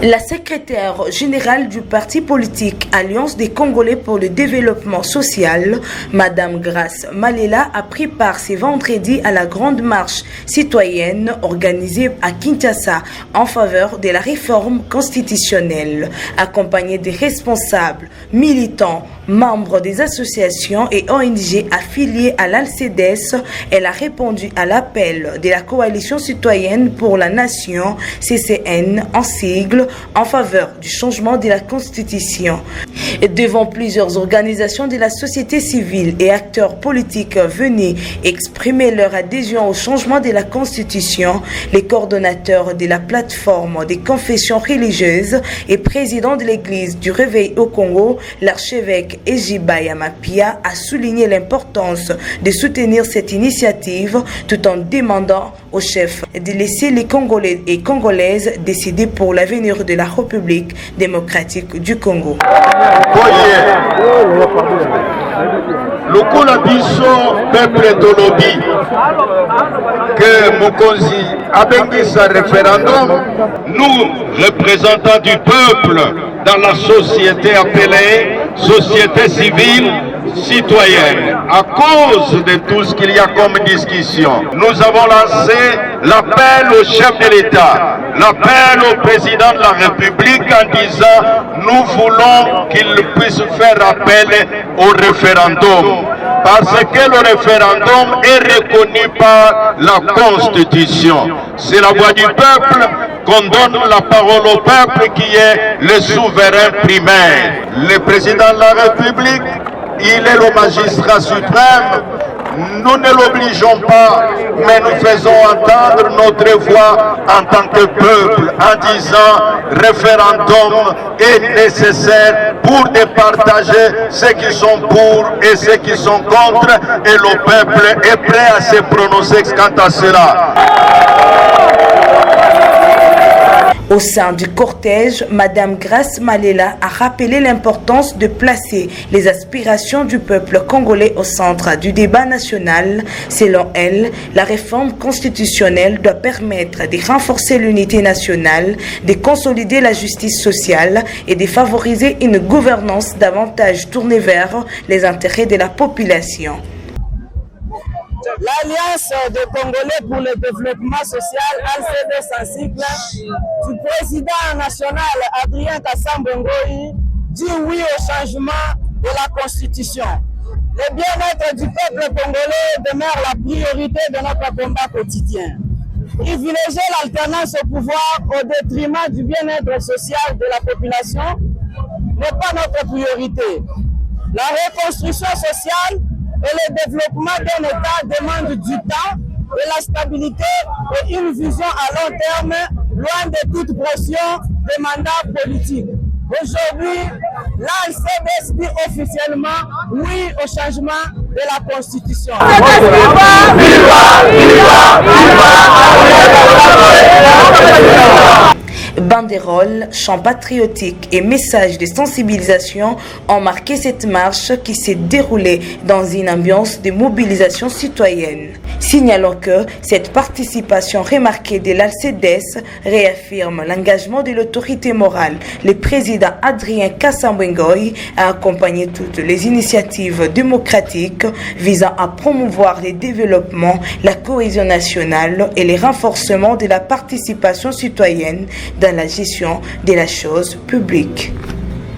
La secrétaire générale du parti politique Alliance des Congolais pour le développement social, Madame Grace Malela, a pris part ce vendredi à la grande marche citoyenne organisée à Kinshasa en faveur de la réforme constitutionnelle. Accompagnée des responsables, militants, membres des associations et ONG affiliées à l'ALCEDES, elle a répondu à l'appel de la Coalition citoyenne pour la nation, CCN en sigle, en faveur du changement de la Constitution. Devant plusieurs organisations de la société civile et acteurs politiques venus exprimer leur adhésion au changement de la Constitution, les coordonnateurs de la plateforme des confessions religieuses et président de l'Église du Réveil au Congo, l'archevêque Ejiba Yamapia, a souligné l'importance de soutenir cette initiative tout en demandant au chef de laisser les Congolais et Congolaises décider pour l'avenir de la République démocratique du Congo. Lokola biso peuple tolobi que Mokonzi abengi sa référendum, nous représentants du peuple dans la société appelée société civile citoyenne, à cause de tout ce qu'il y a comme discussion, nous avons lancé l'appel au chef de l'État, l'appel au président de la République en disant nous voulons qu'il puisse faire appel au référendum. Parce que le référendum est reconnu par la Constitution. C'est la voix du peuple qu'on donne la parole au peuple qui est le souverain primaire. Le président de la République, il est le magistrat suprême. Nous ne l'obligeons pas, mais nous faisons entendre notre voix en tant que peuple en disant référendum est nécessaire pour départager ceux qui sont pour et ceux qui sont contre, et le peuple est prêt à se prononcer quant à cela. Au sein du cortège, Madame Grace Malela a rappelé l'importance de placer les aspirations du peuple congolais au centre du débat national. Selon elle, la réforme constitutionnelle doit permettre de renforcer l'unité nationale, de consolider la justice sociale et de favoriser une gouvernance davantage tournée vers les intérêts de la population. L'Alliance des Congolais pour le développement social, ALCEDES en sigle, du président national Adrien Kassambongoï, dit oui au changement de la Constitution. Le bien-être du peuple congolais demeure la priorité de notre combat quotidien. Privilégier l'alternance au pouvoir au détriment du bien-être social de la population n'est pas notre priorité. La reconstruction sociale et le développement d'un État demande du temps, de la stabilité et une vision à long terme, loin de toute pression des mandats politiques. Aujourd'hui, l'ALCEDES dit officiellement oui au changement de la Constitution. Banderoles, chants patriotiques et messages de sensibilisation ont marqué cette marche qui s'est déroulée dans une ambiance de mobilisation citoyenne. Signalons que cette participation remarquée de l'ALCEDES réaffirme l'engagement de l'autorité morale. Le président Adrien Kassambongoï a accompagné toutes les initiatives démocratiques visant à promouvoir le développement, la cohésion nationale et le renforcement de la participation citoyenne dans la gestion de la chose publique.